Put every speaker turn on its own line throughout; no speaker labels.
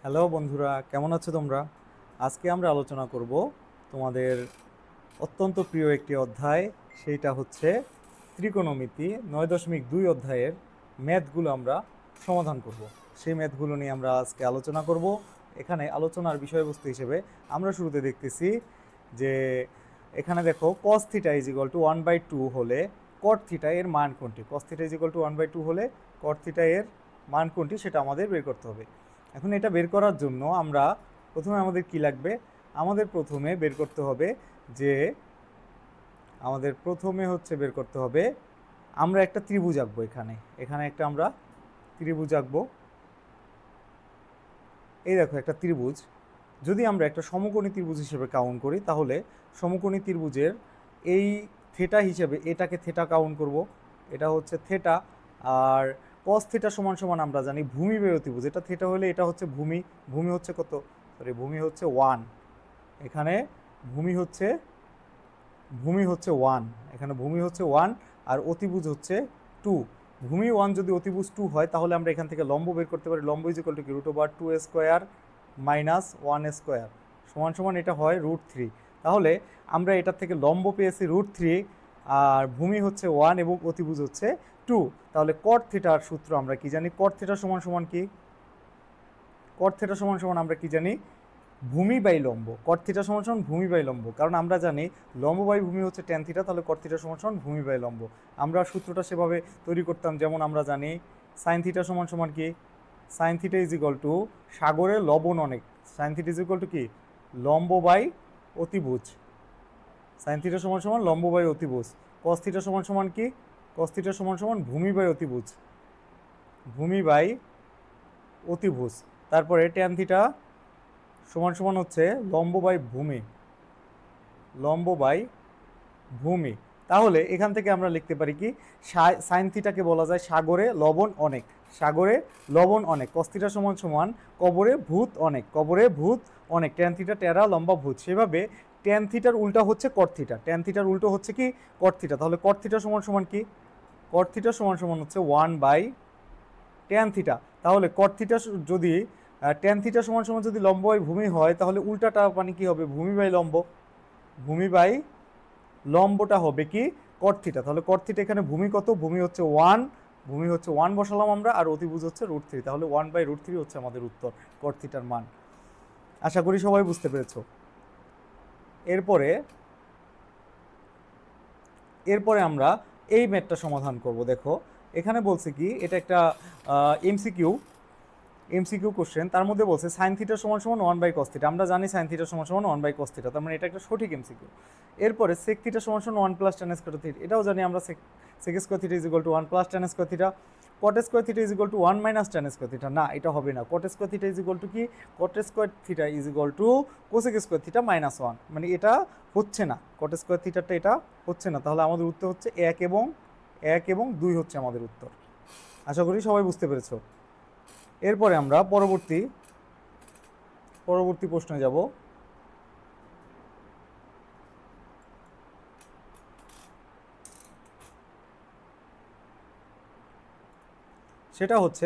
Hello বন্ধুরা, কেমন আছো তোমরা? আজকে আমরা আলোচনা করব তোমাদের অত্যন্ত প্রিয় একটি অধ্যায়, সেইটা হচ্ছে ত্রিকোণমিতি 9.2 অধ্যায়ের ম্যাথগুলো আমরা সমাধান করব। সেই ম্যাথগুলো নিয়ে আমরা আজকে আলোচনা করব। এখানে আলোচনার বিষয়বস্তু হিসেবে আমরা শুরুতে দেখতেছি যে এখানে দেখো cos θ = 1/2 হলে cot θ এর মান কোনটি। cos θ = 1/2 হলে cot θ এর মান কোনটি সেটা আমাদের বের করতে হবে। এখন এটা বের করার জন্য আমরা প্রথমে আমাদের কি লাগবে, আমাদের প্রথমে বের করতে হবে যে আমরা একটা ত্রিভুজ আঁকবো। এখানে একটা আমরা ত্রিভুজ আঁকবো। এই দেখো একটা ত্রিভুজ। যদি আমরা একটা সমকোণী ত্রিভুজ হিসেবে কাউন্ট করি তাহলে সমকোণী ত্রিভুজের এই থেটা হিসেবে এটাকে থেটা কাউন্ট করব, এটা হচ্ছে থেটা। আর cos θ = আমরা জানি ভূমি বাই অতিভুজ। এটা থেটা হলে এটা হচ্ছে ভূমি। ভূমি হচ্ছে কত? ভূমি হচ্ছে 1। এখানে ভূমি হচ্ছে 1। এখানে ভূমি হচ্ছে 1 আর অতিভুজ হচ্ছে 2। ভূমি 1 যদি অতিভুজ 2 হয় তাহলে আমরা এখান থেকে লম্ব বের করতে পারি। লম্ব = √2² - 1² এটা হয় √3। তাহলে আমরা এটার থেকে লম্ব পেয়েছি √3 আর ভূমি হচ্ছে 1 এবং অতিভুজ হচ্ছে 2। তাহলে cot θ এর সূত্র আমরা কি জানি? cot θ = কি? cot θ = আমরা কি জানি? ভূমি বাই লম্ব। cot θ = ভূমি বাই লম্ব, কারণ আমরা জানি লম্ব বাই ভূমি হচ্ছে tan θ। তাহলে cot θ = ভূমি বাই লম্ব। আমরা সূত্রটা সেভাবে তৈরি করতাম, যেমন আমরা জানি sin θ = কি? sin θ = সাগরে লবণ অনেক। sin θ = কি? লম্ব বাই অতিভুজ। sin θ = লম্ব বাই অতিভুজ। cos θ = কি? cos θ = ভূমি বাই অতিভুজ। ভূমি বাই অতিভুজ। তারপরে tan θ = হচ্ছে লম্ব বাই ভূমি। লম্ব বাই ভূমি। তাহলে এখান থেকে আমরা লিখতে পারি কি, sin θ কে বলা যায় সাগরে লবণ অনেক। সাগরে লবণ অনেক। cos θ = কবরে ভূত অনেক। কবরে ভূত অনেক। tan θ টেরা লম্বা ভূত। সেভাবে tan θ এর উল্টা হচ্ছে cot θ। tan θ এর উল্টো হচ্ছে কি? cot θ। তাহলে cot θ = কি? cot θ = হচ্ছে 1/tan θ। তাহলে cot θ যদি tan θ = যদি লম্ব বাই ভূমি হয় তাহলে উল্টাটা মানে কি হবে? ভূমি বাই লম্ব। ভূমি বাই লম্বটা হবে কি? cot θ। তাহলে cot θ এখানে ভূমি কত? ভূমি হচ্ছে 1। ভূমি হচ্ছে 1 বসালাম আমরা, আর অতিভুজ হচ্ছে √3। তাহলে 1/√3 হচ্ছে আমাদের উত্তর, cot θ এর মান। আশা করি সবাই বুঝতে পেরেছো। এরপরে আমরা এই ম্যাথটা সমাধান করব। দেখো এখানে বলছে কি, এটা একটা এমসিকিউ কোশ্চেন। তার মধ্যে বলছে sin θ = 1/cos θ। আমরা জানি sin θ = 1/cos θ, তার মানে এটা একটা সঠিক এমসিকিউ। এরপরে sec θ = 1 + tan square θ, এটাও জানি আমরা। sec square θ = 1 + tan square θ। cot square θ = 1 - tan square θ, না এটা হবে না। cot square θ = কি? cot square θ = cosec square θ - 1, মানে এটা হচ্ছে না। cot square θ এটা হচ্ছে না। তাহলে আমাদের উত্তর হচ্ছে 1 এবং 2 হচ্ছে আমাদের উত্তর। আশা করি সবাই বুঝতে পেরেছো। এরপরে আমরা পরবর্তী প্রশ্নে যাব। সেটা হচ্ছে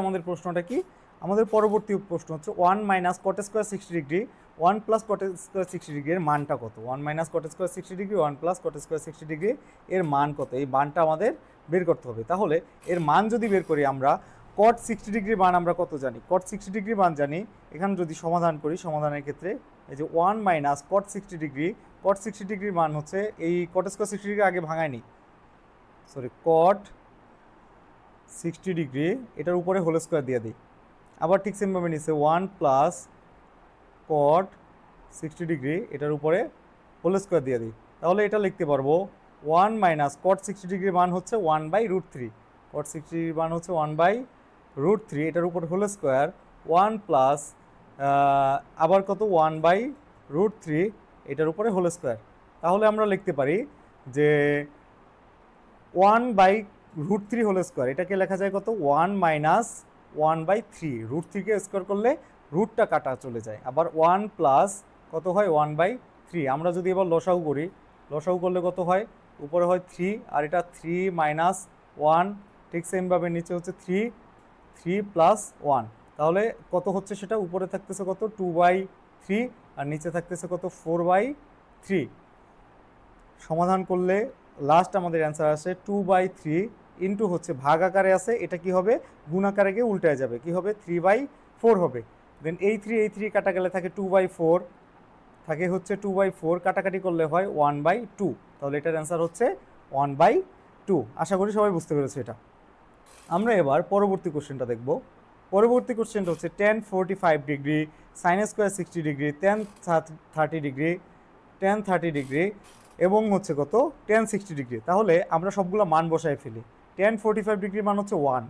আমাদের প্রশ্নটা কি? আমাদের পরবর্তী প্রশ্ন হচ্ছে 1 - cot square 60° 1 + cot square 60° এর মানটা কত? 1 - cot square 60° 1 + cot square 60° এর মান কত? এই মানটা আমাদের বের করতে হবে। তাহলে এর মান যদি বের করি আমরা, cot 60° মান আমরা কত জানি? cot 60° মান জানি। এখানে যদি সমাধান করি, সমাধানের ক্ষেত্রে এই যে 1 - cot 60° মান হচ্ছে, এই cot square 60° আগে ভাঙায়নি, cot 60° এটার উপরে হোল স্কোয়ার দিয়ে দিই। আবার ঠিক সেমভাবে নিচ্ছে 1 + cot 60° এটার উপরে হোল স্কোয়ার দিয়ে দিই। তাহলে এটা লিখতে পারবো 1 - cot 60° মান হচ্ছে 1/√3। cot 60° মান হচ্ছে 1/√3, এটার উপর হোল স্কোয়ার 1 + আবার কত? 1/√3 এটার উপরে হোল স্কোয়ার। তাহলে আমরা লিখতে পারি যে 1/√3 হোল স্কোয়ার, এটাকে লেখা যায় কত? 1 - 1/3। √3 কে স্কোয়ার করলে রুটটা কাটা চলে যায়। আবার 1 + কত হয়? 1/3। আমরা যদি এবার লসাগু করি, লসাগু করলে কত হয়? উপরে হয় 3 আর এটা 3 - 1, ঠিক সেমভাবে নিচে হচ্ছে 3 + 1। তাহলে কত হচ্ছে সেটা, উপরে থাকতেছে কত 2/3 আর নিচে থাকতেছে কত 4/3। সমাধান করলে লাস্ট আমাদের অ্যান্সার আসে 2/3 ইন্টু হচ্ছে ভাগ আকারে আছে, এটা কি হবে গুণ আকারে গিয়ে উল্টায় যাবে, কি হবে 3/4 হবে। দেন এই 3 কাটা গেলে থাকে 2/4, থাকে হচ্ছে 2/4, কাটাকাটি করলে হয় 1/2। তাহলে এটার অ্যান্সার হচ্ছে 1/2। আশা করি সবাই বুঝতে পেরেছে এটা। আমরা এবার পরবর্তী কোশ্চেনটা দেখব। পরবর্তী কোশ্চেনটা হচ্ছে tan 45 degree, sin square 60 degree, tan 30 degree, tan 30 degree এবং হচ্ছে কত tan 60 ডিগ্রি। তাহলে আমরা সবগুলো মান বসায় ফেলি। tan 45 ডিগ্রির মান হচ্ছে 1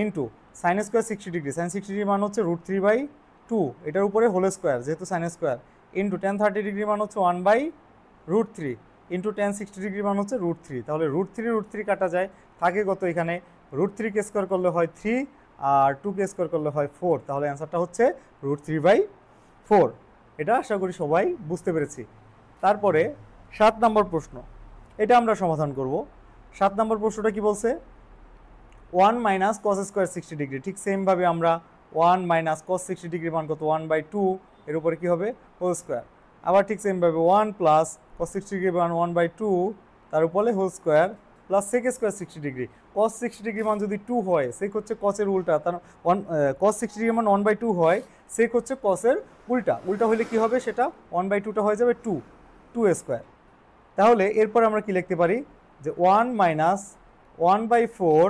into sin square 60 degree, sin 60 ডিগ্রির মান হচ্ছে √3/2, এটার উপরে হোল স্কোয়ার যেহেতু sin স্কোয়ার, ইন্টু tan 30 ডিগ্রির মান হচ্ছে 1/√3 ইন্টু tan 60 ডিগ্রির মান হচ্ছে √3। তাহলে √3 কাটা যায়, থাকে কত এখানে √3 কে স্কোয়ার করলে হয় 3 আর 2 কে স্কোয়ার করলে হয় 4। তাহলে অ্যান্সারটা হচ্ছে √3/4। এটা আশা করি সবাই বুঝতে পেরেছি। তারপরে 7 নম্বর প্রশ্ন, এটা আমরা সমাধান করব। 7 নম্বর প্রশ্নটা কি বলছে, 1 মাইনাস কস স্কোয়ার 60 ডিগ্রি। ঠিক সেমভাবে আমরা 1 মাইনাস কস 60 ডিগ্রি মান কত 1/2, এর উপরে কী হবে হোল স্কোয়ার। আবার ঠিক সেমভাবে 1 প্লাস কস 60 ডিগ্রি মান 1/2, তার উপরে whole square plus sec square 60 degree. Cos 60 degree মান যদি 2 হয়, সেক হচ্ছে কসের উল্টা, তার কস 60 ডিগ্রি মান 1/2 হয়, সেক হচ্ছে কসের উল্টা। উল্টা হলে কি হবে সেটা 1/2টা হয়ে যাবে 2 স্কোয়ার। তাহলে এরপর আমরা কি লিখতে পারি যে 1 মাইনাস 1/4,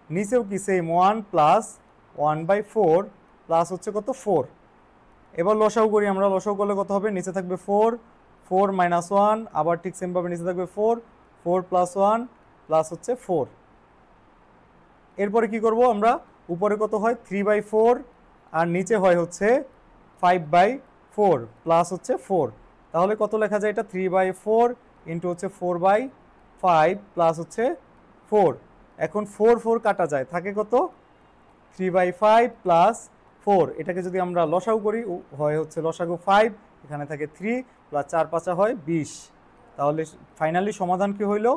নিচেও কি সেম 1 প্লাস 1/4 প্লাস হচ্ছে কত 4। এবার লসাগু করি আমরা, লসাগু করলে কত হবে, নিচে থাকবে 4 মাইনাস 1, আবার ঠিক সেমভাবে নিচে থাকবে 4 প্লাস 1 প্লাস হচ্ছে 4। এরপরে কি করব আমরা, উপরে কত হয় 3/4 আর নিচে হয় হচ্ছে 5/4 প্লাস হচ্ছে 4। তাহলে কত লেখা যায় এটা 3/4 ইন্টু হচ্ছে 4/5 প্লাস হচ্ছে 4। এখন 4 কাটা যায়, থাকে কত 3/5 প্লাস 4। এটাকে যদি আমরা লসাগু করি হয় হচ্ছে লসাগু 5, এখানে থাকে 3 প্লাস 4×5 হয় 20। তাহলে ফাইনালি সমাধান কি হইল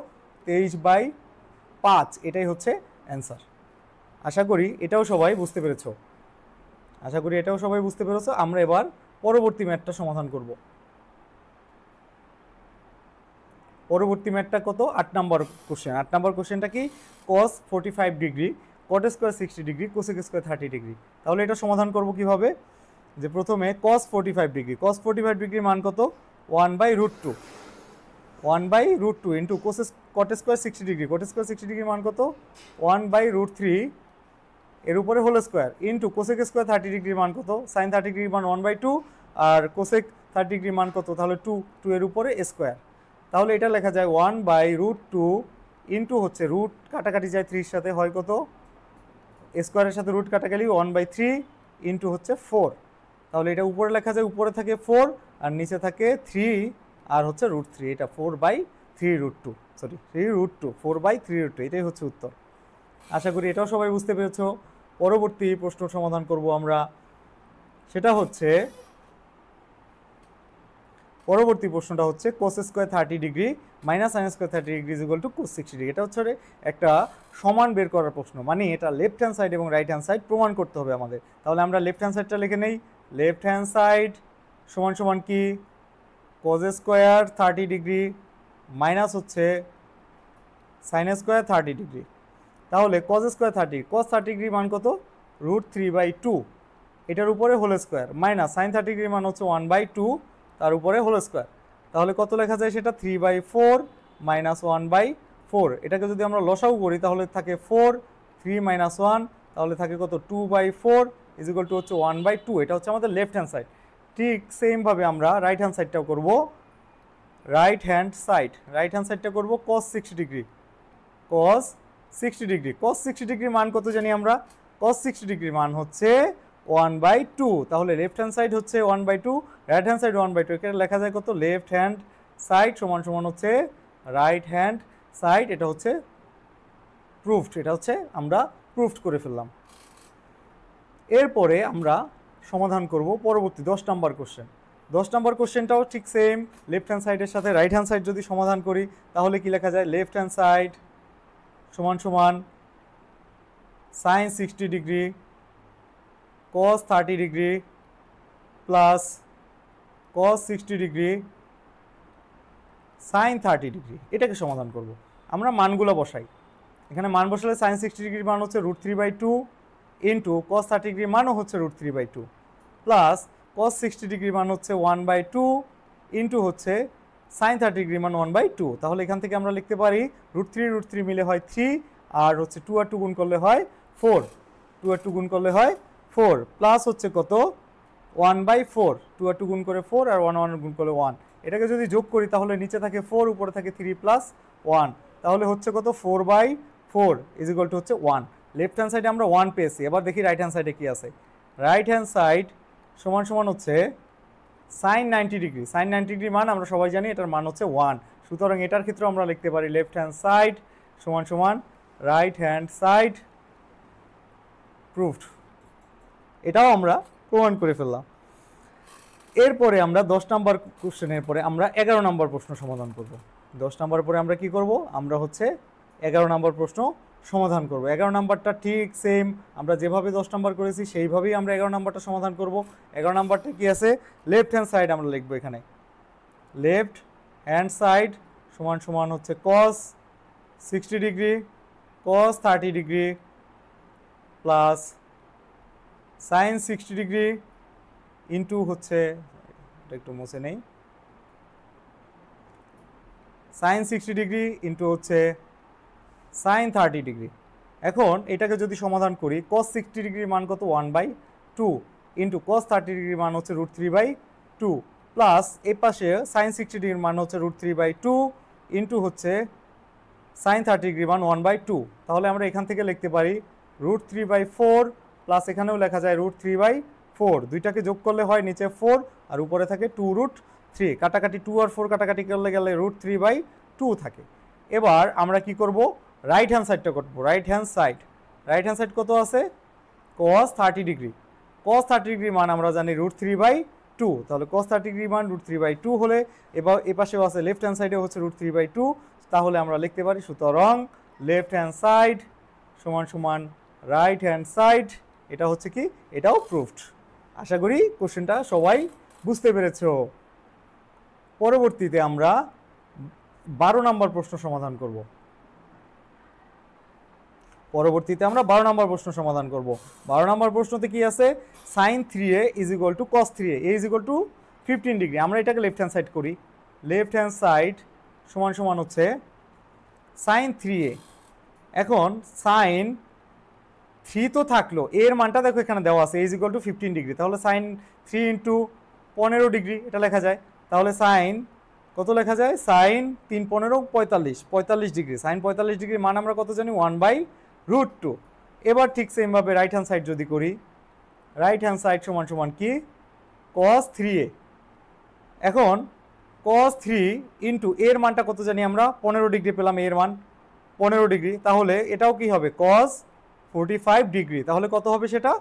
23/5। এটাই হচ্ছে অ্যান্সার। আশা করি এটাও সবাই বুঝতে পেরেছো। আমরা এবার পরবর্তী ম্যাথটা সমাধান করব। পরবর্তী ম্যাথটা কত 8 নম্বর কোশ্চেন। 8 নম্বর কোশ্চেনটা কি, cos 45 degree, cot square 60 degree, cosec square 30 degree. তাহলে এটা সমাধান করব কিভাবে, যে প্রথমে cos 45 ডিগ্রি, cos 45 ডিগ্রির মান কত 1/√2 into cot square 60 degree, cot square 60 ডিগ্রির মান কত 1/√3 এর উপরে whole square into cosec square 30 ডিগ্রির মান কত sin 30 ডিগ্রির মান 1/2 আর cosec 30 ডিগ্রির মান কত, তাহলে 2 এর উপরে স্কোয়ার। তাহলে এটা লেখা যায় 1/√2 ইন্টু হচ্ছে রুট কাটাকাটি যায় 3 সাথে, হয় কত স্কোয়ারের সাথে রুট কাটা গেলেই 1/3 ইন্টু হচ্ছে 4। তাহলে এটা উপরে লেখা যায়, উপরে থাকে 4 আর নিচে থাকে 3 আর হচ্ছে √3, এটা 4/3√2, সরি 3√2, 4/3√2, এটাই হচ্ছে উত্তর। আশা করি এটাও সবাই বুঝতে পেরেছো। পরবর্তী প্রশ্ন সমাধান করব আমরা, সেটা হচ্ছে পরবর্তী প্রশ্নটা হচ্ছে cos square 30 degree minus sin square 30 degree is equal two cos 60 degree. এটা হচ্ছে একটা সমান বের করার প্রশ্ন, মানে এটা লেফট হ্যান্ড সাইড এবং রাইট হ্যান্ড সাইড প্রমাণ করতে হবে আমাদের। তাহলে আমরা লেফট হ্যান্ড সাইডটা লিখে নেই, লেফট হ্যান্ড সাইড সমান সমান কি cos স্কোয়ার 30 ডিগ্রি মাইনাস হচ্ছে sin স্কোয়ার 30 ডিগ্রি। তাহলে cos স্কোয়ার 30, cos 30 ডিগ্রি মান কত √3/2, এটার উপরে whole square, minus sin 30 degree মান হচ্ছে 1/2 তার উপরে হোল স্কোয়ার। তাহলে কত লেখা যায় সেটা 3/4 মাইনাস 1/4। এটাকে যদি আমরা লসাগু করি তাহলে থাকে 4, 3 মাইনাস 1, তাহলে থাকে কত 2/4 ইজ ইকুয়াল টু হচ্ছে 1/2। এটা হচ্ছে আমাদের লেফট হ্যান্ড সাইড। ঠিক সেমভাবে আমরা রাইট হ্যান্ড সাইডটাও করব। রাইট হ্যান্ড সাইডটা করব cos 60 degree, cos 60 degree. cos 60 ডিগ্রির মান কত জানি আমরা, cos 60 ডিগ্রির মান হচ্ছে 1/2। তাহলে লেফট হ্যান্ড সাইড হচ্ছে 1/2, রাইট হ্যান্ড সাইড 1/2। এখানে লেখা যায় কত লেফট হ্যান্ড সাইড সমান সমান হচ্ছে রাইট হ্যান্ড সাইড। এটা হচ্ছে প্রুফড, এটা হচ্ছে আমরা প্রুফড করে ফেললাম। এরপরে আমরা সমাধান করব পরবর্তী 10 নম্বর কোশ্চেন। 10 নম্বর কোশ্চেনটাও ঠিক সেম, লেফট হ্যান্ড সাইডের সাথে রাইট হ্যান্ড সাইড যদি সমাধান করি তাহলে কি লেখা যায়, লেফট হ্যান্ড সাইড সমান সমান sin 60 degree cos 30 degree plus cos 60 degree sin 30 degree, এটাকে সমাধান করব। আমরা মানগুলো বসাই, এখানে মান বসালে sin 60 ডিগ্রির মান হচ্ছে √3/2 ইন্টু cos 30 ডিগ্রির মানও হচ্ছে √3/2 প্লাস cos 60 ডিগ্রির মান হচ্ছে 1/2 ইন্টু হচ্ছে sin 30 ডিগ্রির মান 1/2। তাহলে এখান থেকে আমরা লিখতে পারি √3 মিলে হয় 3, আর হচ্ছে 2 আর 2 গুণ করলে হয় 4, 2 আর 2 গুণ করলে হয় 4 প্লাস হচ্ছে কত 1/4, 2 আর 2 গুণ করে 4 আর 1 গুণ করলে 1। এটাকে যদি যোগ করি তাহলে নিচে থাকে 4, উপরে থাকে 3 প্লাস 1, তাহলে হচ্ছে কত 4/4 ইজ ইকুয়াল টু হচ্ছে 1। লেফট হ্যান্ড সাইডে আমরা 1 পেয়েছি, এবার দেখি রাইট হ্যান্ড সাইডে কি আছে। রাইট হ্যান্ড সাইড সমান সমান হচ্ছে sin 90 ডিগ্রি, sin 90 ডিগ্রি মান আমরা সবাই জানি এটার মান হচ্ছে 1, সুতরাং এটার ক্ষেত্রে আমরা লিখতে পারি লেফট হ্যান্ড সাইড সমান সমান রাইট হ্যান্ড সাইড প্রুভড। এটাও আমরা প্রমাণ করে ফেললাম। এরপরে আমরা 10 নম্বর কোশ্চেনের পরে আমরা 11 নম্বর প্রশ্ন সমাধান করব। 10 নম্বর পরে আমরা কি করব, আমরা হচ্ছে 11 নম্বর প্রশ্ন সমাধান করব। 11 নম্বরটা ঠিক সেম, আমরা যেভাবে 10 নম্বর করেছি সেইভাবেই আমরা 11 নম্বরটা সমাধান করব। 11 নম্বরটা কি আছে, লেফট হ্যান্ড সাইড আমরা লিখব এখানে, লেফট হ্যান্ড সাইড সমান সমান হচ্ছে cos 60 degree cos 30 degree plus sin 60 degree into হচ্ছে, এটা একটু মুছে নেই, sin 60 ডিগ্রি ইন্টু হচ্ছে sin 30 ডিগ্রি। এখন এটাকে যদি সমাধান করি cos 60 ডিগ্রির মান কত 1/2 ইন্টু cos 30 ডিগ্রির মান হচ্ছে √3/2 প্লাস এই পাশে sin 60 ডিগ্রির মান হচ্ছে √3/2 ইন্টু হচ্ছে sin 30 ডিগ্রির মান 1/2। তাহলে আমরা এখান থেকে লিখতে পারি √3/4 প্লাস এখানেও লেখা যায় √3/4, দুইটাকে যোগ করলে হয় নিচে 4 আর উপরে থাকে 2√3, কাটাকাটি 2 আর 4 কাটাকাটি করলে গেলে √3/2 থাকে। এবার আমরা কি করব, রাইট হ্যান্ড সাইডটা করব। রাইট হ্যান্ড সাইড কত আছে, cos 30 ডিগ্রি, cos 30 ডিগ্রির মান আমরা জানি √3/2, তাহলে cos 30 ডিগ্রির মান √3/2 হলে এবার এপাশেও আছে লেফট হ্যান্ড সাইডে হচ্ছে √3/2, তাহলে আমরা লিখতে পারি সুতরাং লেফট হ্যান্ড সাইড সমান সমান রাইট হ্যান্ড সাইড, এটা হচ্ছে কি, এটাও প্রুভড। আশা করি কোশ্চেনটা সবাই বুঝতে পেরেছো। পরবর্তীতে আমরা 12 নম্বর প্রশ্ন সমাধান করব। 12 নম্বর প্রশ্নতে কি আছে, sin 3a is equal two cos 3a, a is equal two 15 degree. আমরা এটাকে লেফট হ্যান্ড সাইড করি, লেফট হ্যান্ড সাইড সমান সমান হচ্ছে sin 3a। এখন sin 3 তো থাকলো, এর মানটা দেখো এখানে দেওয়া আছে, a is equal two 15 degree, তাহলে sin 3 ইন্টু 15 ডিগ্রি এটা লেখা যায়। তাহলে sin কত লেখা যায়, sin 3 15 45 ডিগ্রি, sin 45 ডিগ্রির মান আমরা কত জানি 1/√2। এবার ঠিক সেমভাবে রাইট হ্যান্ড সাইড যদি করি, রাইট হ্যান্ড সাইড সমান সমান কি cos 3a। এখন cos 3 ইন্টু এর মানটা কত জানি আমরা 15 ডিগ্রি পেলাম, এর মান 15 ডিগ্রি, তাহলে এটাও কি হবে cos 45 ডিগ্রি, তাহলে কত হবে সেটা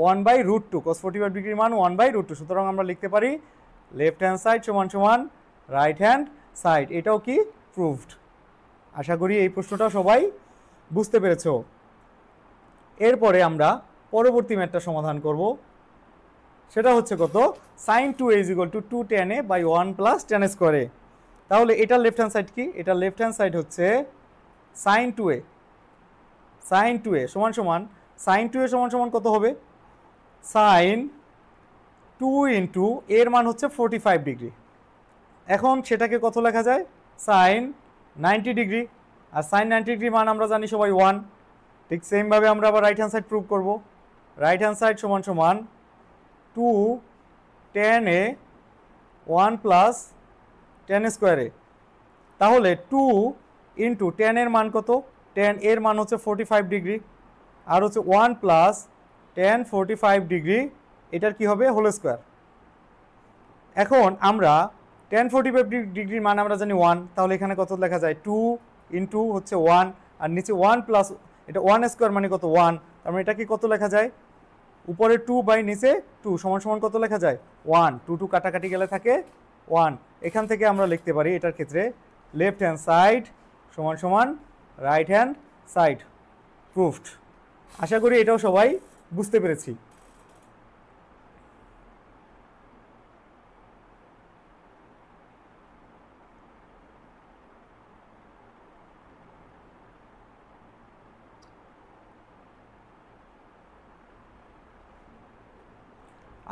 1/√2, cos 45 ডিগ্রির মান 1/√2। সুতরাং আমরা লিখতে পারি লেফট হ্যান্ড সাইড সমান সমান রাইট হ্যান্ড সাইড, এটাও কি প্রুভড। আশা করি এই প্রশ্নটা সবাই বুঝতে পেরেছো। এরপরে আমরা পরবর্তী ম্যাথটা সমাধান করব, সেটা হচ্ছে কত, sin 2a is equal to 2 tan a by 1 plus tan a স্কোয়ারে। তাহলে এটার লেফট হ্যান্ড সাইড কি, এটার লেফট হ্যান্ড সাইড হচ্ছে sin 2a সমান সমান sin 2a সমান সমান কত হবে, sin 2 ইন্টু এর মান হচ্ছে 45 ডিগ্রি। এখন সেটাকে কত লেখা যায়, sin 90 ডিগ্রি, আর sin 90 ডিগ্রি মান আমরা জানি সবাই 1। ঠিক সেমভাবে আমরা আবার রাইট হ্যান্ড সাইড প্রুভ করব। রাইট হ্যান্ড সাইড সমান সমান 2 tan a 1 plus tan a স্কোয়ারে। তাহলে 2 ইন্টু tan এর মান কত, tan এর মান হচ্ছে 45 ডিগ্রি, আর হচ্ছে 1 প্লাস tan 45 ডিগ্রি, এটার কি হবে হোল স্কোয়ার। এখন আমরা tan 45 ডিগ্রির মান আমরা জানি 1, তাহলে এখানে কত লেখা যায় 2 ইন্টু হচ্ছে 1, আর নিচে 1 প্লাস এটা 1 স্কোয়ার মানে কত 1, তার মানে এটা কি কত লেখা যায়, উপরে 2 বাই নিচে 2 সমান সমান কত লেখা যায় 1, 2 কাটাকাটি গেলে থাকে 1। এখান থেকে আমরা লিখতে পারি এটার ক্ষেত্রে লেফট হ্যান্ড সাইড সমান সমান রাইট হ্যান্ড সাইড প্রুভড। আশা করি এটাও সবাই বুঝতে পেরেছি।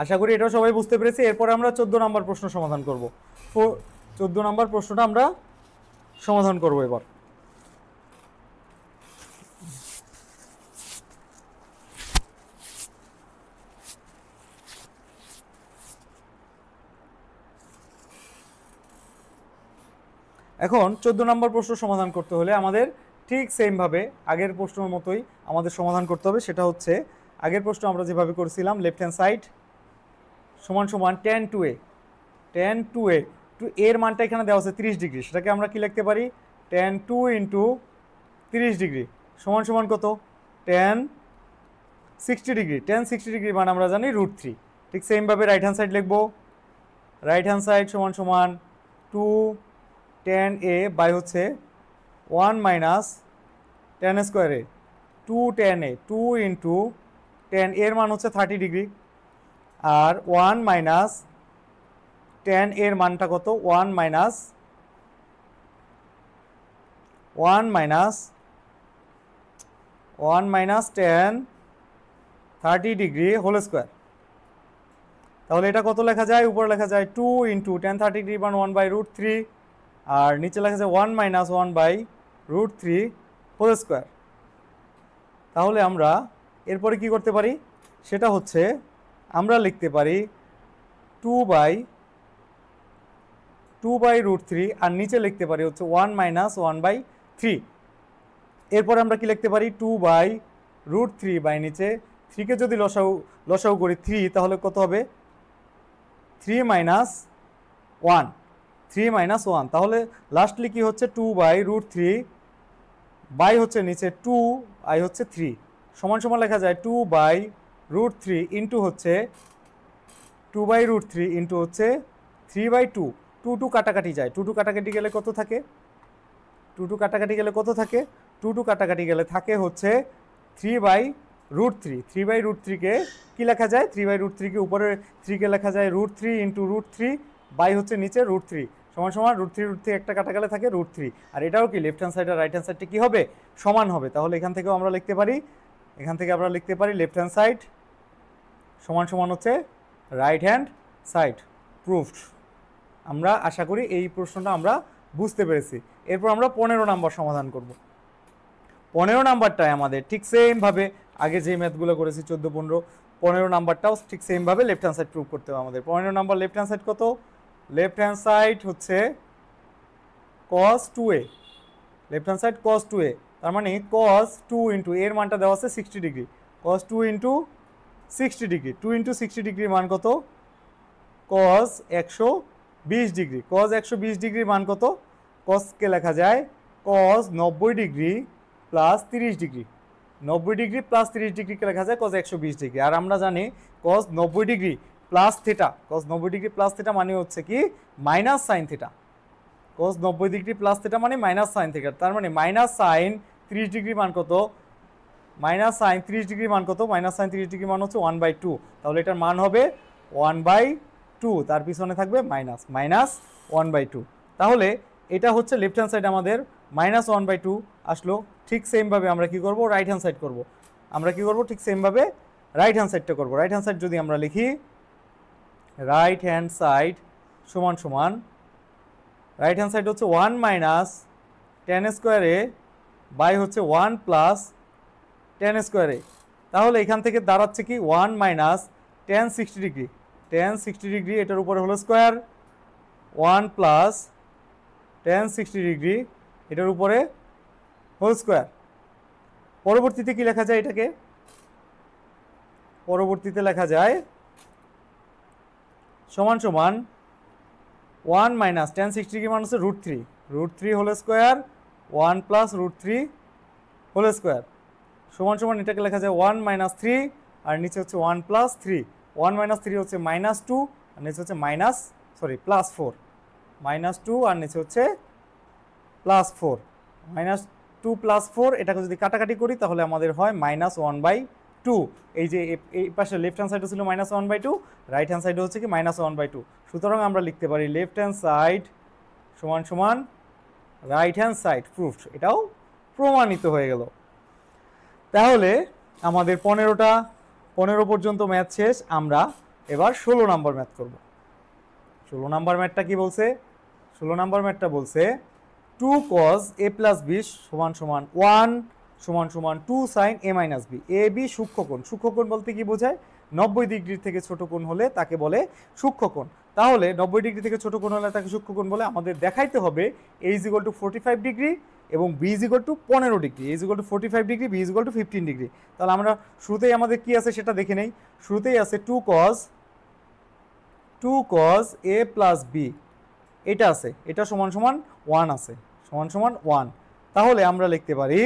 আশা করি এটাও সবাই বুঝতে পেরেছি। এরপরে আমরা 14 নম্বর প্রশ্ন সমাধান করব। 14 নম্বর প্রশ্নটা আমরা সমাধান করব এবার। এখন 14 নম্বর প্রশ্ন সমাধান করতে হলে আমাদের ঠিক সেমভাবে আগের প্রশ্নের মতোই আমাদের সমাধান করতে হবে। সেটা হচ্ছে আগের প্রশ্ন আমরা যেভাবে করেছিলাম, লেফট হ্যান্ড সাইড সমান সমান tan 2a, tan 2a, two এর মানটা এখানে দেওয়া আছে 30 ডিগ্রি, সেটাকে আমরা কি লিখতে পারি, tan 2 ইন্টু 30 ডিগ্রি সমান সমান কত, tan 60 ডিগ্রি। tan 60 ডিগ্রি মান আমরা জানি √3। ঠিক সেমভাবে রাইট হ্যান্ড সাইড লিখবো, রাইট হ্যান্ড সাইড সমান সমান 2 tan a বাই হচ্ছে 1 মাইনাস tan স্কোয়ারে 2 tan a, 2 ইন্টু tan এর মান হচ্ছে 30 ডিগ্রি, আর 1 মাইনাস tan এর মানটা কত, 1 minus 1 minus tan 30 degree whole square. তাহলে এটা কত লেখা যায়, উপরে লেখা যায় 2 ইন্টু tan 30 ডিগ্রি মান 1/√3, আর নিচে লেখা যায় 1 মাইনাস 1/√3 হোল স্কোয়ার। তাহলে আমরা এরপরে কি করতে পারি, সেটা হচ্ছে আমরা লিখতে পারি 2/√3, আর নিচে লিখতে পারি হচ্ছে 1 মাইনাস 1/3। এরপরে আমরা কি লিখতে পারি 2/√3 বাই নিচে 3কে যদি লসাউ করি 3, তাহলে কত হবে 3 মাইনাস 1, তাহলে লাস্টলি কি হচ্ছে 2/√3 বাই হচ্ছে নিচে 2 আই হচ্ছে 3 সমান সমান লেখা যায় 2/√3 ইন্টু হচ্ছে 2/√3 ইন্টু হচ্ছে 3/2। 2 কাটাকাটি যায়, 2 কাটাকাটি গেলে কত থাকে, 2 কাটাকাটি গেলে কত থাকে, 2 কাটাকাটি গেলে থাকে হচ্ছে 3/√3। 3/√3কে কি লেখা যায়, 3/√3কে উপরে 3কে লেখা যায় √3 ইন্টু √3 বাই হচ্ছে নিচে √3 সমান সমান √3 একটা কাটা গেলে থাকে √3। আর এটাও কি লেফট হ্যান্ড সাইড আর রাইট হ্যান্ড সাইডটা কি হবে, সমান হবে। তাহলে এখান থেকেও আমরা লিখতে পারি, লেফট হ্যান্ড সাইড সমান সমান হচ্ছে রাইট হ্যান্ড সাইড। প্রুফড। আমরা আশা করি এই প্রশ্নটা আমরা বুঝতে পেরেছি। এরপর আমরা 15 নাম্বার সমাধান করব। 15 নাম্বারটায় আমাদের ঠিক সেমভাবে আগে যে ম্যাথগুলো করেছি 14, 15, 15 নাম্বারটাও ঠিক সেমভাবে লেফট হ্যান্ড সাইড প্রুভ করতে হবে আমাদের। 15 নাম্বার লেফট হ্যান্ড সাইড কত, লেফট হ্যান্ড সাইড হচ্ছে cos 2a, left hand side cos 2a, তার মানে cos 2 ইন্টু এর মানটা দেওয়া আছে 60 degree, cos 2 into 60 degree, 2 into 60 ডিগ্রির মান কত, cos 120 ডিগ্রি, cos 120 ডিগ্রির মান কত, cosকে লেখা যায় cos 90 degree plus 30 degree, 90 degree plus 30 ডিগ্রিকে লেখা যায় cos 120 ডিগ্রি। আর আমরা জানি cos 90 degree plus theta, cos 90 degree plus theta মানে হচ্ছে কি minus sine theta, cos 90 degree plus theta মানে মাইনাস সাইন থিটা। তার মানে মাইনাস সাইন 30 ডিগ্রি মান কত, মাইনাস সাইন 30 ডিগ্রি মান কত, মাইনাস সাইন 30 ডিগ্রি মান হচ্ছে 1/2। তাহলে এটার মান হবে 1/2, তার পিছনে থাকবে মাইনাস 1/2। তাহলে এটা হচ্ছে লেফট হ্যান্ড সাইড আমাদের -1/2 আসলো। ঠিক সেমভাবে আমরা কি করব, রাইট হ্যান্ড সাইড করব। আমরা কি করব, ঠিক সেমভাবে রাইট হ্যান্ড সাইডটা করব। রাইট হ্যান্ড সাইড যদি আমরা লিখি, রাইট হ্যান্ড সাইড সমান সমান, রাইট হ্যান্ড সাইড হচ্ছে 1 মাইনাস tan স্কোয়ারে বাই হচ্ছে 1 প্লাস tan স্কোয়ারে। তাহলে এখান থেকে দাঁড়াচ্ছে কি 1 minus tan 60 degree, tan 60 degree এটার উপরে হলো স্কোয়ার, 1 প্লাস tan 60 ডিগ্রি এটার উপরে হোল স্কোয়ার। পরবর্তীতে কি লেখা যায় এটাকে, পরবর্তীতে লেখা যায় সমান সমান 1 মাইনাস tan 60 ডিগ্রি মান হচ্ছে √3 whole square, 1 plus √3 whole square সমান সমান এটাকে লেখা যায় 1 মাইনাস 3, আর নিচে হচ্ছে 1 প্লাস 3, 1 মাইনাস 3 হচ্ছে -2, আর নিচে হচ্ছে প্লাস 4, -2 আর নিচে হচ্ছে প্লাস 4, -2 প্লাস 4 এটাকে যদি কাটাকাটি করি তাহলে আমাদের হয় -1/2। এই যে এই পাশে লেফট হ্যান্ড সাইডে ছিল -1/2, রাইট হ্যান্ড সাইডে হচ্ছে কি -1/2। সুতরাং আমরা লিখতে পারি লেফট হ্যান্ড সাইড সমান সমান রাইট হ্যান্ড সাইড। প্রুফড, এটাও প্রমাণিত হয়ে গেল। তাহলে আমাদের 15 পর্যন্ত ম্যাথ শেষ। আমরা এবার 16 নাম্বার ম্যাথ করব। 16 নাম্বার ম্যাথটা কি বলছে? 16 নাম্বার ম্যাথটা বলছে 2 cos a plus b সমান সমান 1 সমান সমান 2 sin a minus b। A B সূক্ষ্মকোণ। সূক্ষ্মকোণ বলতে কি বোঝায়? 90 ডিগ্রির থেকে ছোট কোণ হলে তাকে বলে সূক্ষ্মকোণ। তাহলে 90 ডিগ্রি থেকে ছোট কোণ হলে তাকে সূক্ষ্মকোণ বলে। আমাদের দেখাইতে হবে a = 45 ডিগ্রি এবং b = 15 degree. a = 45 degree, b = 15 degree. তাহলে আমরা শুরুতেই আমাদের কি আছে সেটা দেখে নেই। শুরুতেই আছে 2 cos a plus b, এটা আছে, এটা সমান সমান 1 আছে, সমান সমান 1। তাহলে আমরা লিখতে পারি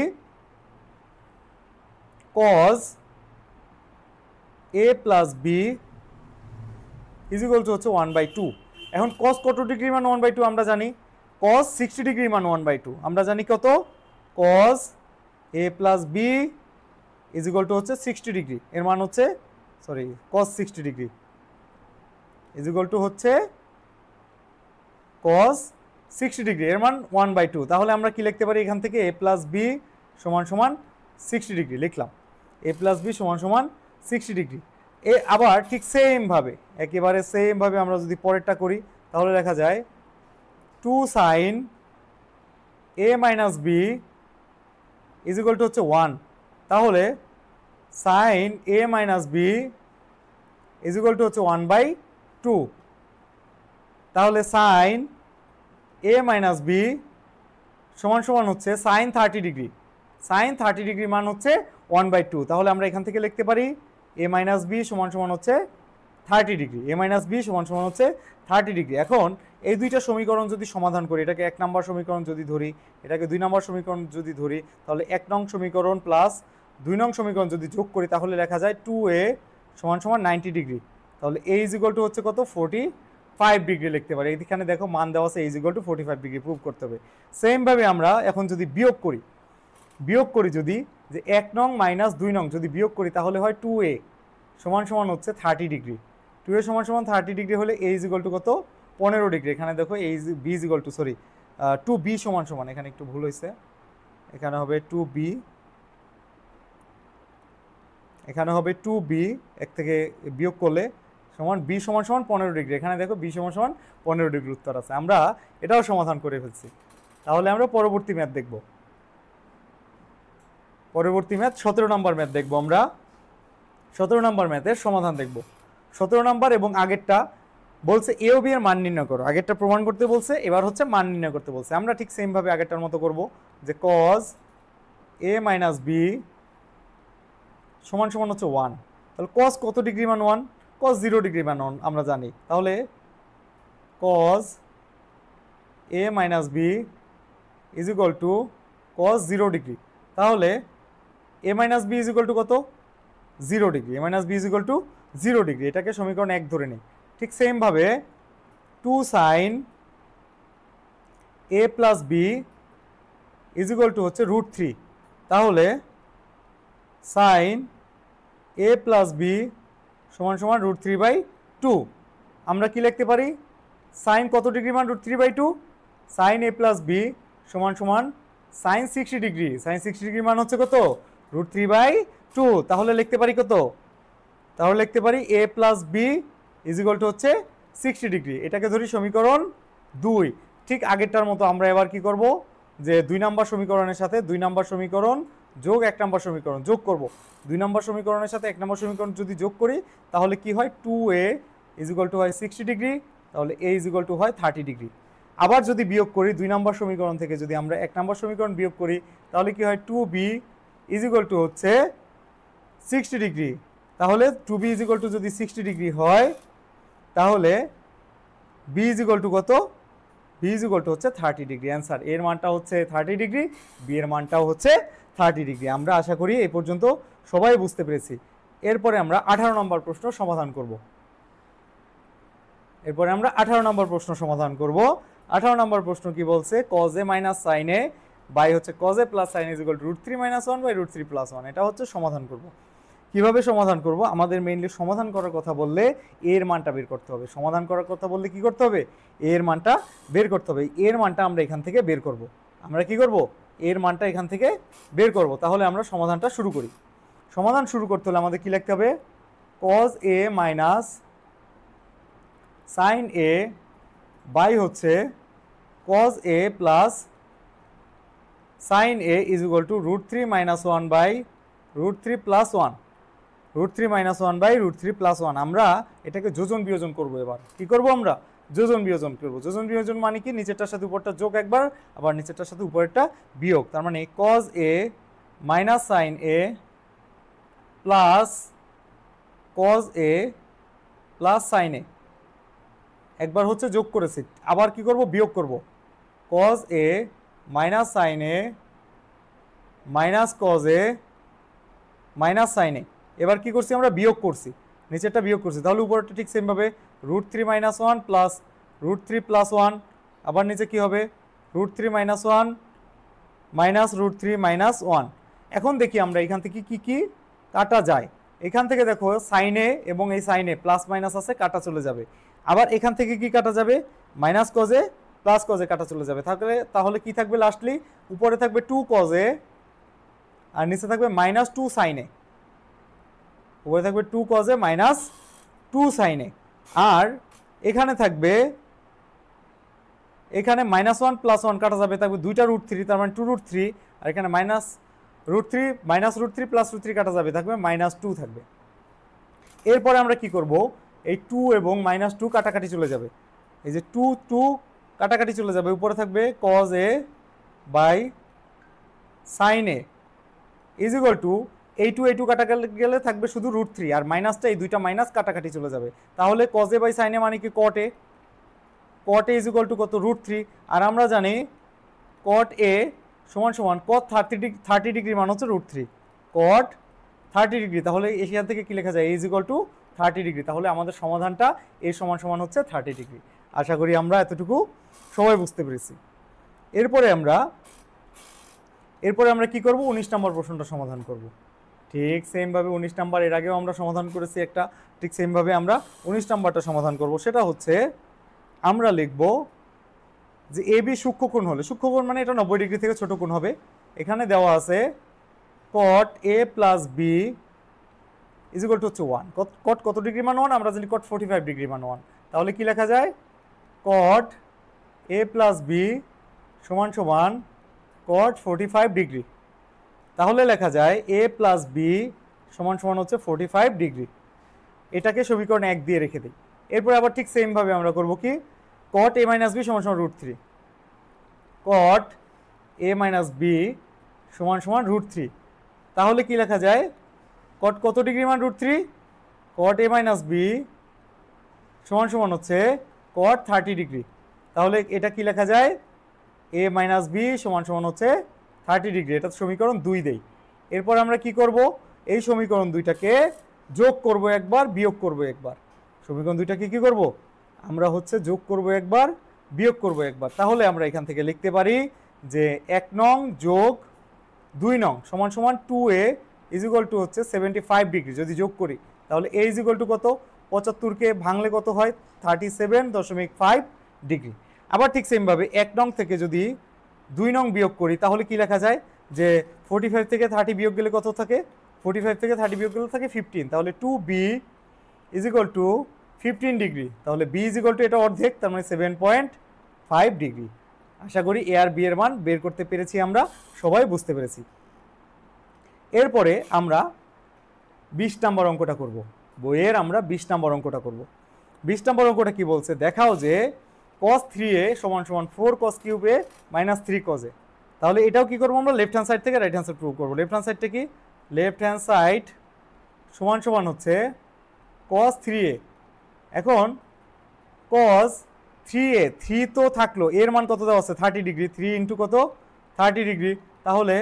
cos a plus b হচ্ছে 1/2। এখন cos কত ডিগ্রির মান 1/2 আমরা জানি? cos 60 ডিগ্রির মান 1/2 আমরা জানি কত? cos a plus b হচ্ছে 60 ডিগ্রি, এর মান হচ্ছে cos 60 ডিগ্রি হচ্ছে cos 60 ডিগ্রি, এর মান 1/2। তাহলে আমরা কি লিখতে পারি এখান থেকে? a plus b সমান সমান 60 ডিগ্রি লিখলাম। a plus b সমান সমান 60 ডিগ্রি। আবার ঠিক সেমভাবে, একেবারে সেমভাবে আমরা যদি পরেরটা করি তাহলে লেখা যায় 2 sin a minus b হচ্ছে 1। তাহলে sin a minus b হচ্ছে 1/2। তাহলে sin a minus b সমান সমান হচ্ছে sin 30 ডিগ্রি। sin 30 ডিগ্রির মান হচ্ছে 1/2। তাহলে আমরা এখান থেকে লিখতে পারি a minus b সমান সমান হচ্ছে 30 ডিগ্রি। a minus b সমান সমান হচ্ছে 30 ডিগ্রি। এখন এই দুইটা সমীকরণ যদি সমাধান করি, এটাকে 1 নম্বর সমীকরণ যদি ধরি, এটাকে 2 নম্বর সমীকরণ যদি ধরি, তাহলে 1 নং সমীকরণ প্লাস 2 নং সমীকরণ যদি যোগ করি তাহলে লেখা যায় 2a সমান সমান 90 ডিগ্রি। তাহলে a = হচ্ছে কত? 45 ডিগ্রি লিখতে পারি। এখানে দেখো মান দেওয়া আছে a = 45 ডিগ্রি, প্রুভ করতে হবে। সেমভাবে আমরা এখন যদি বিয়োগ করি যদি যে 1 নং মাইনাস 2 নং যদি বিয়োগ করি তাহলে হয় 2a সমান সমান হচ্ছে 30 ডিগ্রি। 2a সমান সমান 30 ডিগ্রি হলে a = কত? 15 ডিগ্রি। এখানে দেখো b = 2b সমান সমান, এখানে একটু ভুল হয়েছে, এখানে হবে 2b, এখানে হবে 2b, এক থেকে বিয়োগ করলে সমান b সমান সমান 15 ডিগ্রি। এখানে দেখো b সমান সমান 15 ডিগ্রি উত্তর আছে। আমরা এটাও সমাধান করে ফেলছি। তাহলে আমরা পরবর্তী ম্যাথ দেখব। পরবর্তী ম্যাথ 17 নম্বর ম্যাথ দেখব। আমরা 17 নম্বর ম্যাথের সমাধান দেখব। 17 নম্বর এবং আগেরটা বলছে এ ও বি এর মান নির্ণয় করো। আগেরটা প্রমাণ করতে বলছে, এবার হচ্ছে মান নির্ণয় করতে বলছে। আমরা ঠিক সেমভাবে আগেরটার মতো করব যে cos a minus b সমান সমান হচ্ছে 1। তাহলে cos কত ডিগ্রি মান 1? cos 0 ডিগ্রি মান 1 আমরা জানি। তাহলে cos a minus b cos 0 degree. তাহলে a minus b কত? 0 degree. a minus b 0 degree. এটাকে সমীকরণ 1 ধরে নিই। ঠিক সেমভাবে 2 sin a plus b হচ্ছে √3। তাহলে sin a plus b সমান সমান √3/2। আমরা কি লিখতে পারি? sin কত ডিগ্রি মান √3/2? sin a plus b সমান সমান sin 60 ডিগ্রি। sin 60 ডিগ্রি মান হচ্ছে কত? √3/2। তাহলে লিখতে পারি কত? তাহলে লিখতে পারি a plus b হচ্ছে 60 ডিগ্রি। এটাকে ধরি সমীকরণ 2। ঠিক আগেরটার মতো আমরা এবার কি করব যে 2 নম্বর সমীকরণের সাথে 2 নম্বর সমীকরণ যোগ 1 নম্বর সমীকরণ যোগ করব। 2 নম্বর সমীকরণের সাথে 1 নম্বর সমীকরণ যদি যোগ করি তাহলে কি হয়? 2a হয় 60 ডিগ্রি, তাহলে a হয় 30 ডিগ্রি। আবার যদি বিয়োগ করি 2 নম্বর সমীকরণ থেকে যদি আমরা 1 নম্বর সমীকরণ বিয়োগ করি তাহলে কি হয়? 2b হচ্ছে 60 ডিগ্রি। তাহলে 2b যদি 60 ডিগ্রি হয় তাহলে b কত? b হচ্ছে 30 ডিগ্রি। অ্যান্সার এর মানটা হচ্ছে 30 ডিগ্রি, b এর মানটাও হচ্ছে 30 ডিগ্রি। আমরা আশা করি এই পর্যন্ত সবাই বুঝতে পেরেছি। এরপরে আমরা 18 নম্বর প্রশ্ন সমাধান করব। 18 নম্বর প্রশ্ন কি বলছে? cos a minus sin a by হচ্ছে cos a plus sin a √3 - 1 by √3 + 1। এটা হচ্ছে সমাধান করব। কিভাবে সমাধান করব? আমাদের মেইনলি সমাধান করার কথা বললে এর মানটা বের করতে হবে। সমাধান করার কথা বললে কি করতে হবে? এর মানটা বের করতে হবে। এর মানটা আমরা এখান থেকে বের করব। আমরা কি করব? এর মানটা এখান থেকে বের করব। তাহলে আমরা সমাধানটা শুরু করি। সমাধান শুরু করতে হলে আমাদের কি লিখতে হবে? cos a minus sine A by হচ্ছে cos A plus sine A is equal to √3 - 1 by √3 + 1, √3 - 1 by √3 + 1। আমরা এটাকে যোজন বিয়োজন করব। এবার কি করব? আমরা যোজন বিয়োজন করব। যোজন বিয়োজন মানে কি? নিচেরটার সাথে উপরটা যোগ একবার, আবার নিচেরটার সাথে উপরেরটা বিয়োগ। তার মানে cos A minus sine A plus cos A plus sine A, একবার হচ্ছে যোগ করেছি, আবার কি করব? বিয়োগ করব। Cos A minus sine A minus cos A minus sine A, এবার কি করছি? আমরা বিয়োগ করছি, নিচেরটা বিয়োগ করছি। তাহলে উপরটা ঠিক সেমভাবে √3 - 1 প্লাস √3 + 1, আবার নিচে কি হবে? √3 - 1 মাইনাস √3 - 1। এখন দেখি আমরা এখান থেকে কি কি কাটা যায়। এখান থেকে দেখো সাইনে এবং এই সাইনে প্লাস মাইনাস আছে, কাটা চলে যাবে। আবার এখান থেকে কি কাটা যাবে? মাইনাস কজে প্লাস কজে কাটা চলে যাবে। তাহলে কি থাকবে? লাস্টলি উপরে থাকবে 2 কজে আর নিচে থাকবে -2 সাইনে। উপরে থাকবে 2 কজে -2 সাইনে। আর এখানে থাকবে, এখানে -1 + 1 কাটা যাবে, থাকবে 2টা √3, তার মানে 2√3। আর এখানে -√3 + √3 কাটা যাবে, থাকবে -2 থাকবে। এরপরে আমরা কি করব? এই 2 এবং -2 কাটাকাটি চলে যাবে, এই যে 2 কাটাকাটি চলে যাবে। উপরে থাকবে cos a by sin a is equal to এই 2 কাটা গেলে থাকবে শুধু √3, আর মাইনাসটা এই দুইটা মাইনাস কাটাকাটি চলে যাবে। তাহলে cos a by sin a মানে কি? cot a। cot a is equal to কত? √3। আর আমরা জানি cot a সমান সমান cot 30 ডিগ্রি মান হচ্ছে √3, cot 30 ডিগ্রি। তাহলে এখান থেকে কি লেখা যায়? a is equal two 30 degree. তাহলে আমাদের সমাধানটা a সমান সমান হচ্ছে 30 ডিগ্রি। আশা করি আমরা এতটুকু সবাই বুঝতে পেরেছি। এরপরে আমরা কি করব? 19 নম্বর প্রশ্নটা সমাধান করব। ঠিক সেমভাবে 19 নাম্বার এর আগেও আমরা সমাধান করেছি একটা, ঠিক সেমভাবে আমরা 19 নাম্বারটা সমাধান করব। সেটা হচ্ছে আমরা লিখব যে এ বি সূক্ষ্মকোণ হলে, সূক্ষ্মকোণ মানে এটা 90 ডিগ্রি থেকে ছোট কোণ হবে। এখানে দেওয়া আছে cot a plus B is equal to হচ্ছে 1। cot কত ডিগ্রি মান 1? আমরা জানি cot 45 ডিগ্রি মান 1। তাহলে কি লেখা যায়? cot a প্লাস বি সমান সমান cot 45 ডিগ্রি। তাহলে লেখা যায় a প্লাস বি সমান সমান হচ্ছে 45 ডিগ্রি। এটাকে সমীকরণ 1 দিয়ে রেখে দিই। এরপর আবার ঠিক সেমভাবে আমরা করব কি? cot a মাইনাস বি সমান সমান √3, cot a মাইনাস বি সমান সমান √3। তাহলে কি লেখা যায়? cot কত ডিগ্রি মান √3? cot a মাইনাস বি সমান সমান হচ্ছে cot 30 ডিগ্রি। তাহলে এটা কি লেখা যায়? a মাইনাস বি সমান সমান হচ্ছে 30 ডিগ্রি। এটা সমীকরণ 2 দেই। এরপর আমরা কি করব? এই সমীকরণ 2টাকে যোগ করব একবার, বিয়োগ করব একবার। সমীকরণ 2টাকে কি করব? আমরা হচ্ছে যোগ করব একবার, বিয়োগ করব একবার। তাহলে আমরা এখান থেকে লিখতে পারি যে 1 নং যোগ 2 নং সমান সমান 2a ইজ ইকুয়াল টু হচ্ছে 75 ডিগ্রি। যদি যোগ করি তাহলে a ইজ ইকুয়াল টু কত? 75কে ভাঙলে কত হয়? 37.5 ডিগ্রি। আবার ঠিক সেমভাবে 1 নং থেকে যদি 2 নং বিয়োগ করি তাহলে কি লেখা যায়? যে 45 থেকে 30 বিয়োগ গেলে কত থাকে? 45 থেকে 30 বিয়োগ গেলে থাকে 15। তাহলে 2b is equal two 15 degree. তাহলে b ইজ ইকুয়াল টু এটা অর্ধেক, তার মানে 7.5 ডিগ্রি। আশা করি এ আর বি এর মান বের করতে পেরেছি, আমরা সবাই বুঝতে পেরেছি। এরপরে আমরা 20 নম্বর অঙ্কটা করব। বইয়ের আমরা 20 নম্বর অঙ্কটা করব। 20 নম্বর অঙ্কটা কি বলছে? দেখাও যে cos 3a সমান সমান 4 cos cube a minus 3 cos a। তাহলে এটাও কি করবো? আমরা লেফট হ্যান্ড সাইড থেকে রাইট হ্যান্ড সাইড প্রুভ করবো। লেফট হ্যান্ড সাইডটা কি? লেফট হ্যান্ড সাইড সমান সমান হচ্ছে cos 3a। এখন cos 3a, 3 তো থাকলো, এর মান কত দেওয়া আছে? 30 ডিগ্রি। 3 ইন্টু কত? 30 ডিগ্রি। তাহলে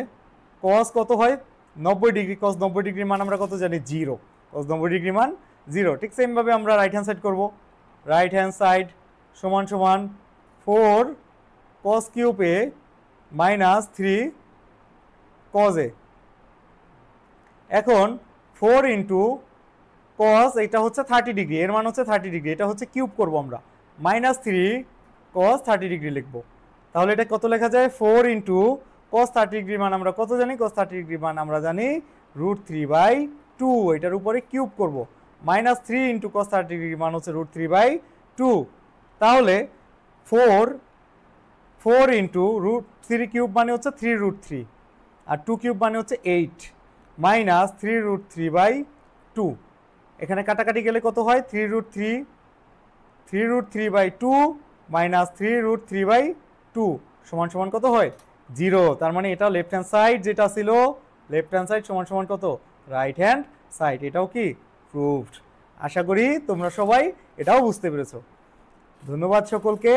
cos কত হয়? 90 ডিগ্রি। cos 90 ডিগ্রির মান আমরা কত জানি? 0। cos 90 ডিগ্রি মান 0। ঠিক সেমভাবে আমরা রাইট হ্যান্ড সাইড করবো। রাইট হ্যান্ড সাইড সমান সমান 4 cos cube a minus 3 cos a। এখন 4 ইন্টু cos, এটা হচ্ছে 30 ডিগ্রি, এর মান হচ্ছে 30 ডিগ্রি, এটা হচ্ছে কিউব করবো আমরা, মাইনাস 3 cos 30 ডিগ্রি লিখবো। তাহলে এটা কত লেখা যায়? 4 ইন্টু cos 30 ডিগ্রি মান আমরা কত জানি? cos 30 ডিগ্রি মান আমরা জানি √3/2। এটার উপরে কিউব করব, মাইনাস 3 ইন্টু cos 30 ডিগ্রি মান হচ্ছে √3/2। 2, তাহলে 4 ইন্টু রুট 3 কিউব মানে হচ্ছে 3√3, আর 2 কিউব মানে হচ্ছে 8, মাইনাস 3√3/2। এখানে কাটাকাটি গেলে কত হয়? 3√3/2 মাইনাস 3√3/2 সমান সমান কত হয়? 0। তার মানে এটা লেফট হ্যান্ড সাইড যেটা ছিল, লেফট হ্যান্ড সাইড সমান সমান কত? Right hand side. এটাও কি প্রুভড। আশা করি তোমরা সবাই এটাও বুঝতে পেরেছো। ধন্যবাদ সকলকে।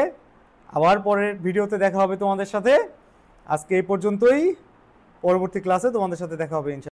আবার পরের ভিডিওতে দেখা হবে তোমাদের সাথে। আজকে এই পর্যন্তই, পরবর্তী ক্লাসে তোমাদের সাথে দেখা হবে ইনশাআল্লাহ।